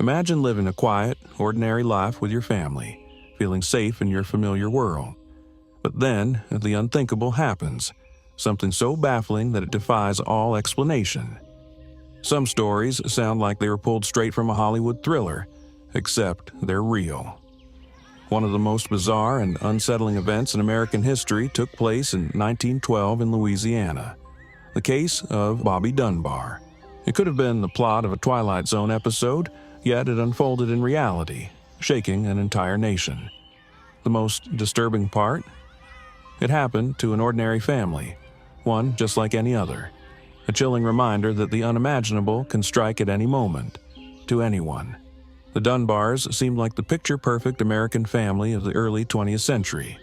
Imagine living a quiet, ordinary life with your family, feeling safe in your familiar world. But then, the unthinkable happens, something so baffling that it defies all explanation. Some stories sound like they were pulled straight from a Hollywood thriller, except they're real. One of the most bizarre and unsettling events in American history took place in 1912 in Louisiana. The case of Bobby Dunbar. It could have been the plot of a Twilight Zone episode, yet it unfolded in reality, shaking an entire nation. The most disturbing part? It happened to an ordinary family, one just like any other. A chilling reminder that the unimaginable can strike at any moment, to anyone. The Dunbars seemed like the picture-perfect American family of the early 20th century.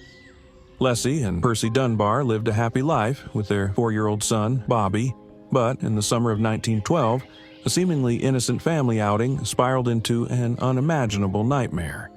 Leslie and Percy Dunbar lived a happy life with their 4-year-old son, Bobby, but in the summer of 1912, a seemingly innocent family outing spiraled into an unimaginable nightmare.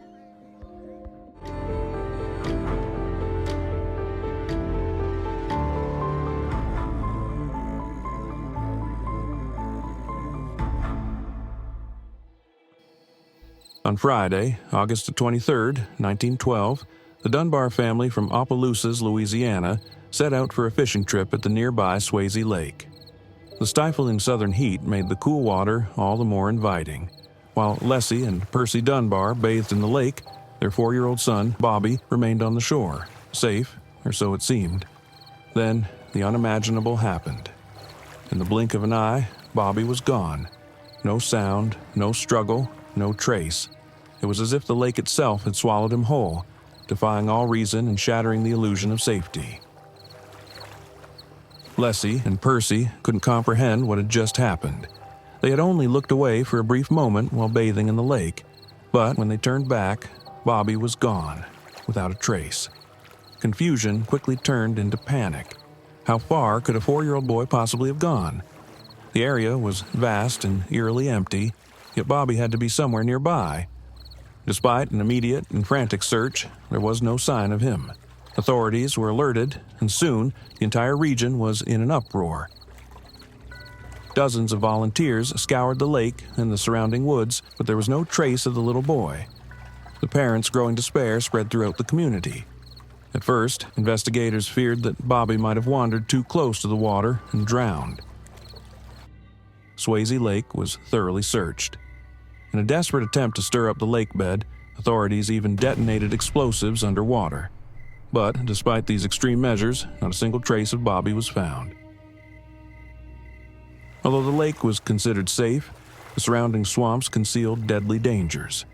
On Friday, August 23, 1912, the Dunbar family from Opelousas, Louisiana, set out for a fishing trip at the nearby Swayze Lake. The stifling southern heat made the cool water all the more inviting. While Leslie and Percy Dunbar bathed in the lake, their 4-year-old son, Bobby, remained on the shore, safe, or so it seemed. Then, the unimaginable happened. In the blink of an eye, Bobby was gone. No sound, no struggle, no trace. It was as if the lake itself had swallowed him whole, defying all reason and shattering the illusion of safety. Leslie and Percy couldn't comprehend what had just happened. They had only looked away for a brief moment while bathing in the lake, but when they turned back, Bobby was gone, without a trace. Confusion quickly turned into panic. How far could a 4-year-old boy possibly have gone? The area was vast and eerily empty, yet Bobby had to be somewhere nearby. Despite an immediate and frantic search, there was no sign of him. Authorities were alerted, and soon the entire region was in an uproar. Dozens of volunteers scoured the lake and the surrounding woods, but there was no trace of the little boy. The parents' growing despair spread throughout the community. At first, investigators feared that Bobby might have wandered too close to the water and drowned. Swayze Lake was thoroughly searched. In a desperate attempt to stir up the lake bed, authorities even detonated explosives underwater. But despite these extreme measures, not a single trace of Bobby was found. Although the lake was considered safe, the surrounding swamps concealed deadly dangers.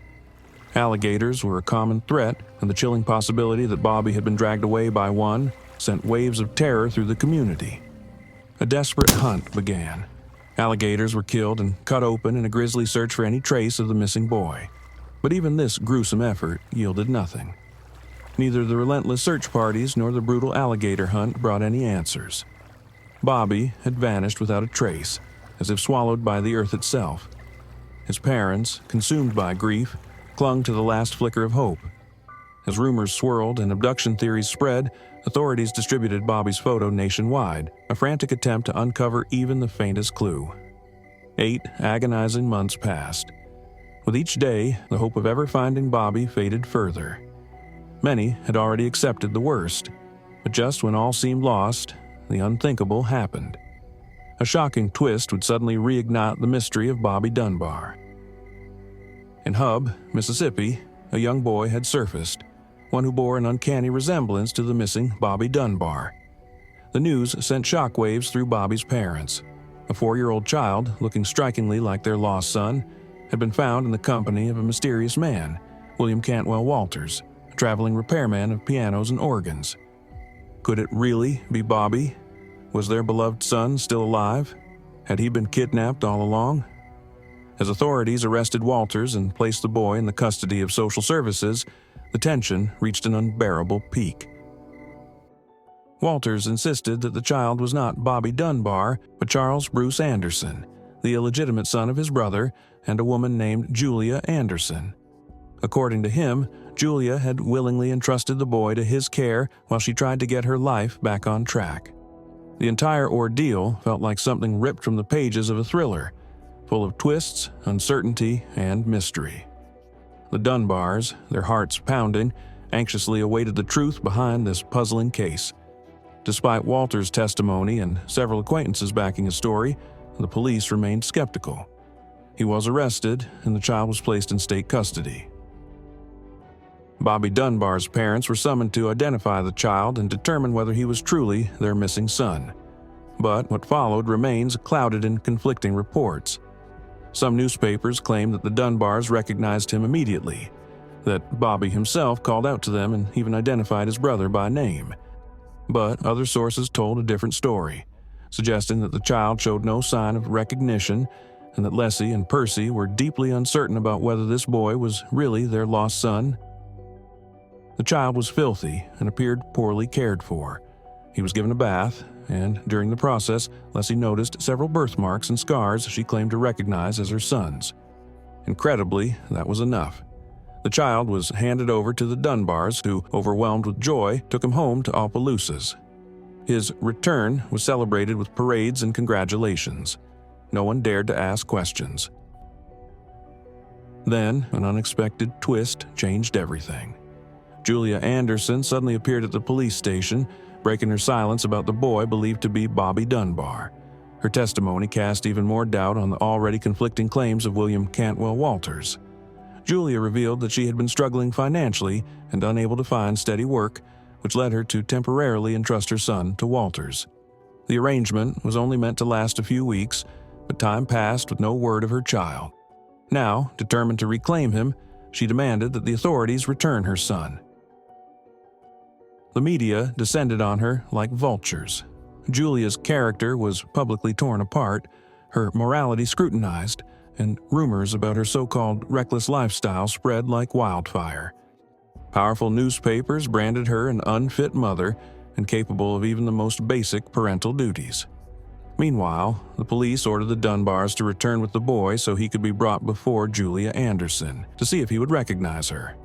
Alligators were a common threat, and the chilling possibility that Bobby had been dragged away by one sent waves of terror through the community. A desperate hunt began. Alligators were killed and cut open in a grisly search for any trace of the missing boy. But even this gruesome effort yielded nothing. Neither the relentless search parties nor the brutal alligator hunt brought any answers. Bobby had vanished without a trace, as if swallowed by the earth itself. His parents, consumed by grief, clung to the last flicker of hope. As rumors swirled and abduction theories spread, authorities distributed Bobby's photo nationwide, a frantic attempt to uncover even the faintest clue. 8 agonizing months passed. With each day, the hope of ever finding Bobby faded further. Many had already accepted the worst, but just when all seemed lost, the unthinkable happened. A shocking twist would suddenly reignite the mystery of Bobby Dunbar. In Hub, Mississippi, a young boy had surfaced, one who bore an uncanny resemblance to the missing Bobby Dunbar. The news sent shockwaves through Bobby's parents. A 4-year-old child, looking strikingly like their lost son, had been found in the company of a mysterious man, William Cantwell Walters, a traveling repairman of pianos and organs. Could it really be Bobby? Was their beloved son still alive? Had he been kidnapped all along? As authorities arrested Walters and placed the boy in the custody of social services, the tension reached an unbearable peak. Walters insisted that the child was not Bobby Dunbar, but Charles Bruce Anderson, the illegitimate son of his brother, and a woman named Julia Anderson. According to him, Julia had willingly entrusted the boy to his care while she tried to get her life back on track. The entire ordeal felt like something ripped from the pages of a thriller. full of twists, uncertainty, and mystery. The Dunbars, their hearts pounding, anxiously awaited the truth behind this puzzling case. Despite Walter's testimony and several acquaintances backing his story, the police remained skeptical. He was arrested, and the child was placed in state custody. Bobby Dunbar's parents were summoned to identify the child and determine whether he was truly their missing son. But what followed remains clouded in conflicting reports. Some newspapers claimed that the Dunbars recognized him immediately, that Bobby himself called out to them and even identified his brother by name. But other sources told a different story, suggesting that the child showed no sign of recognition and that Leslie and Percy were deeply uncertain about whether this boy was really their lost son. The child was filthy and appeared poorly cared for. He was given a bath, and during the process, Leslie noticed several birthmarks and scars she claimed to recognize as her son's. Incredibly, that was enough. The child was handed over to the Dunbars, who, overwhelmed with joy, took him home to Opelousas. His return was celebrated with parades and congratulations. No one dared to ask questions. Then, an unexpected twist changed everything. Julia Anderson suddenly appeared at the police station, breaking her silence about the boy believed to be Bobby Dunbar. Her testimony cast even more doubt on the already conflicting claims of William Cantwell Walters. Julia revealed that she had been struggling financially and unable to find steady work, which led her to temporarily entrust her son to Walters. The arrangement was only meant to last a few weeks, but time passed with no word of her child. Now, determined to reclaim him, she demanded that the authorities return her son. The media descended on her like vultures. Julia's character was publicly torn apart, her morality scrutinized, and rumors about her so-called reckless lifestyle spread like wildfire. Powerful newspapers branded her an unfit mother, incapable of even the most basic parental duties. Meanwhile, the police ordered the Dunbars to return with the boy so he could be brought before Julia Anderson to see if he would recognize her.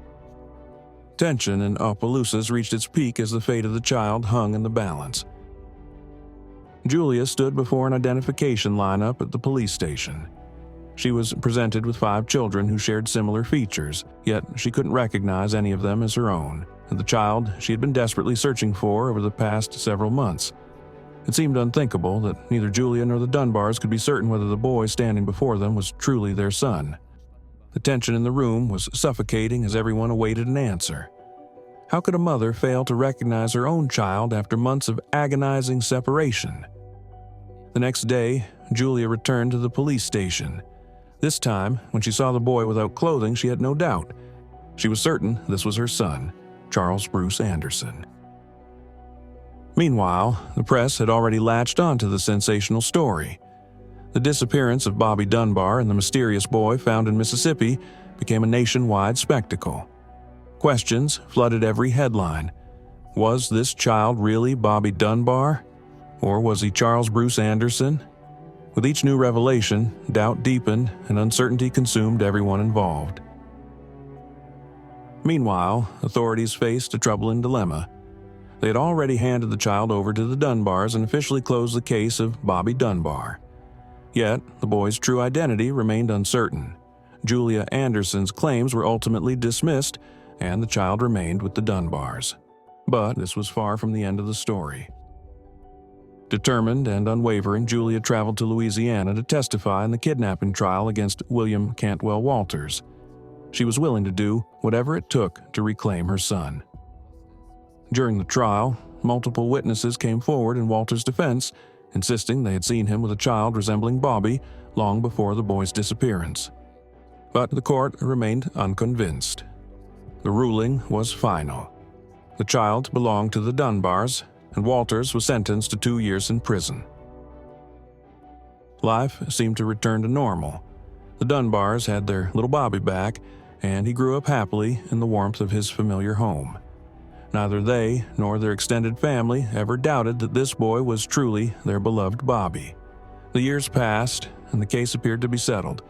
Tension in Opelousas reached its peak as the fate of the child hung in the balance. Julia stood before an identification lineup at the police station. She was presented with 5 children who shared similar features, yet she couldn't recognize any of them as her own, and the child she had been desperately searching for over the past several months. It seemed unthinkable that neither Julia nor the Dunbars could be certain whether the boy standing before them was truly their son. The tension in the room was suffocating as everyone awaited an answer. How could a mother fail to recognize her own child after months of agonizing separation? The next day, Julia returned to the police station. This time, when she saw the boy without clothing, she had no doubt. She was certain this was her son, Charles Bruce Anderson. Meanwhile, the press had already latched onto the sensational story. The disappearance of Bobby Dunbar and the mysterious boy found in Mississippi became a nationwide spectacle. Questions flooded every headline. Was this child really Bobby Dunbar? Or was he Charles Bruce Anderson? With each new revelation, doubt deepened and uncertainty consumed everyone involved. Meanwhile, authorities faced a troubling dilemma. They had already handed the child over to the Dunbars and officially closed the case of Bobby Dunbar. Yet, the boy's true identity remained uncertain. Julia Anderson's claims were ultimately dismissed, and the child remained with the Dunbars. But this was far from the end of the story. Determined and unwavering, Julia traveled to Louisiana to testify in the kidnapping trial against William Cantwell Walters. She was willing to do whatever it took to reclaim her son. During the trial, multiple witnesses came forward in Walters' defense, insisting they had seen him with a child resembling Bobby long before the boy's disappearance. But the court remained unconvinced. The ruling was final. The child belonged to the Dunbars, and Walters was sentenced to 2 years in prison. Life seemed to return to normal. The Dunbars had their little Bobby back, and he grew up happily in the warmth of his familiar home. Neither they nor their extended family ever doubted that this boy was truly their beloved Bobby. The years passed, and the case appeared to be settled,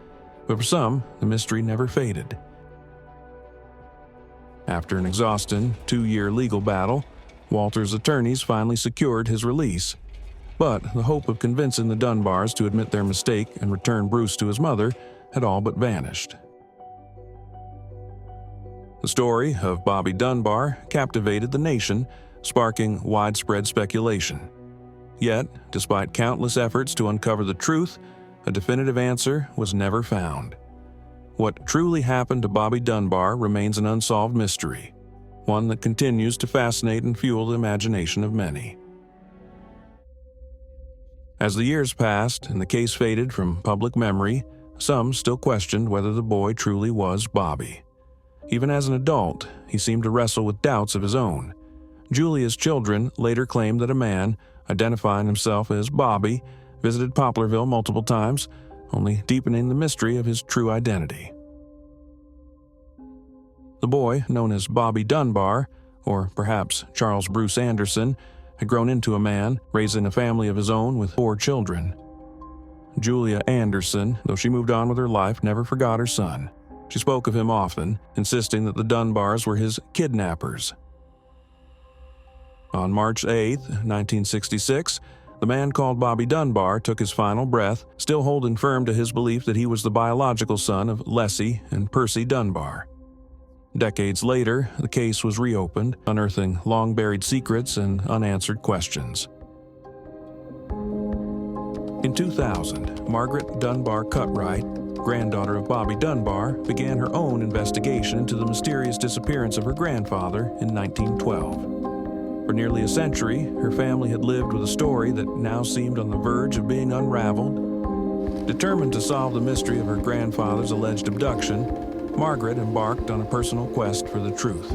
but for some, the mystery never faded. After an exhausting 2-year legal battle, Walter's attorneys finally secured his release. But the hope of convincing the Dunbars to admit their mistake and return Bruce to his mother had all but vanished. The story of Bobby Dunbar captivated the nation, sparking widespread speculation. Yet, despite countless efforts to uncover the truth, a definitive answer was never found. What truly happened to Bobby Dunbar remains an unsolved mystery, one that continues to fascinate and fuel the imagination of many. As the years passed and the case faded from public memory, some still questioned whether the boy truly was Bobby. Even as an adult, he seemed to wrestle with doubts of his own. Julia's children later claimed that a man, identifying himself as Bobby, visited Poplarville multiple times, only deepening the mystery of his true identity. The boy, known as Bobby Dunbar, or perhaps Charles Bruce Anderson, had grown into a man, raising a family of his own with 4 children. Julia Anderson, though she moved on with her life, never forgot her son. She spoke of him often, insisting that the Dunbars were his kidnappers. On March 8, 1966, the man called Bobby Dunbar took his final breath, still holding firm to his belief that he was the biological son of Leslie and Percy Dunbar. Decades later, the case was reopened, unearthing long-buried secrets and unanswered questions. In 2000, Margaret Dunbar Cutright, granddaughter of Bobby Dunbar, began her own investigation into the mysterious disappearance of her grandfather in 1912. For nearly a century, her family had lived with a story that now seemed on the verge of being unraveled. Determined to solve the mystery of her grandfather's alleged abduction, Margaret embarked on a personal quest for the truth.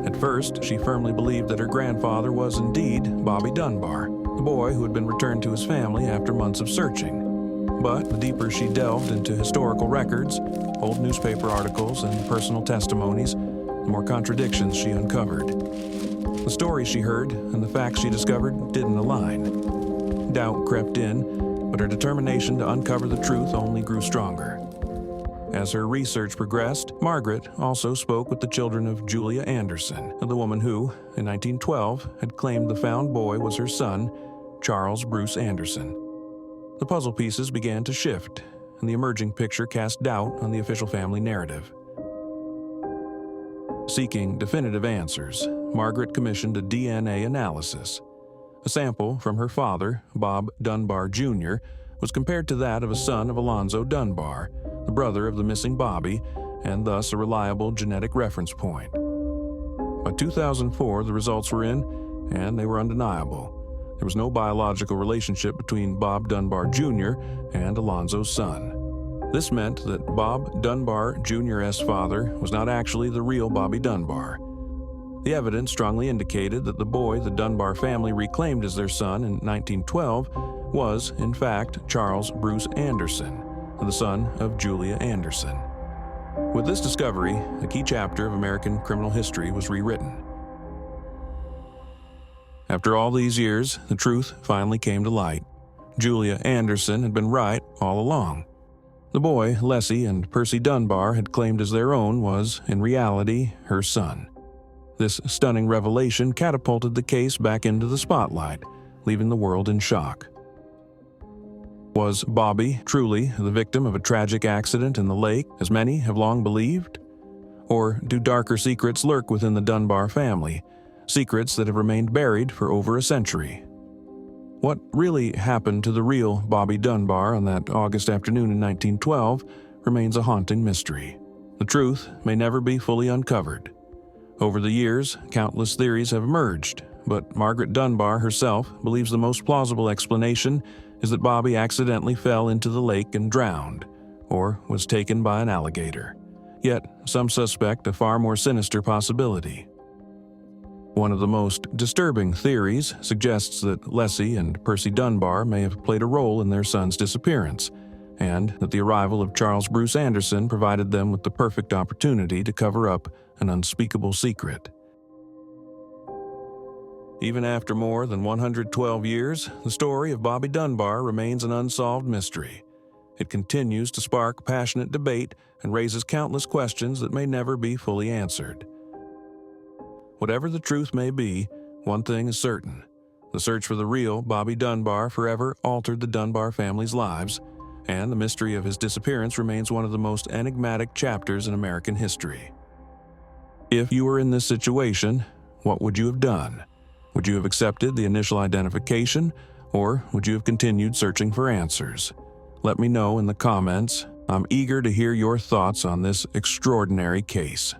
At first, she firmly believed that her grandfather was indeed Bobby Dunbar, the boy who had been returned to his family after months of searching. But the deeper she delved into historical records, old newspaper articles, and personal testimonies, the more contradictions she uncovered. The stories she heard and the facts she discovered didn't align. Doubt crept in, but her determination to uncover the truth only grew stronger. As her research progressed, Margaret also spoke with the children of Julia Anderson, the woman who, in 1912, had claimed the found boy was her son, Charles Bruce Anderson. The puzzle pieces began to shift, and the emerging picture cast doubt on the official family narrative. Seeking definitive answers, Margaret commissioned a DNA analysis. A sample from her father, Bob Dunbar Jr., was compared to that of a son of Alonzo Dunbar, the brother of the missing Bobby, and thus a reliable genetic reference point. By 2004, the results were in, and they were undeniable. There was no biological relationship between Bob Dunbar Jr. and Alonzo's son. This meant that Bob Dunbar Jr.'s father was not actually the real Bobby Dunbar. The evidence strongly indicated that the boy the Dunbar family reclaimed as their son in 1912 was, in fact, Charles Bruce Anderson, the son of Julia Anderson. With this discovery, a key chapter of American criminal history was rewritten. After all these years, the truth finally came to light. Julia Anderson had been right all along. The boy, Leslie and Percy Dunbar had claimed as their own was, in reality, her son. This stunning revelation catapulted the case back into the spotlight, leaving the world in shock. Was Bobby truly the victim of a tragic accident in the lake, as many have long believed? Or do darker secrets lurk within the Dunbar family, secrets that have remained buried for over a century? What really happened to the real Bobby Dunbar on that August afternoon in 1912 remains a haunting mystery. The truth may never be fully uncovered. Over the years, countless theories have emerged, but Margaret Dunbar herself believes the most plausible explanation is that Bobby accidentally fell into the lake and drowned, or was taken by an alligator. Yet, some suspect a far more sinister possibility. One of the most disturbing theories suggests that Leslie and Percy Dunbar may have played a role in their son's disappearance, and that the arrival of Charles Bruce Anderson provided them with the perfect opportunity to cover up an unspeakable secret. Even after more than 112 years, the story of Bobby Dunbar remains an unsolved mystery. It continues to spark passionate debate and raises countless questions that may never be fully answered. Whatever the truth may be, one thing is certain: The search for the real Bobby Dunbar forever altered the Dunbar family's lives, and the mystery of his disappearance remains one of the most enigmatic chapters in American history. If you were in this situation, what would you have done? Would you have accepted the initial identification, or would you have continued searching for answers? Let me know in the comments. I'm eager to hear your thoughts on this extraordinary case.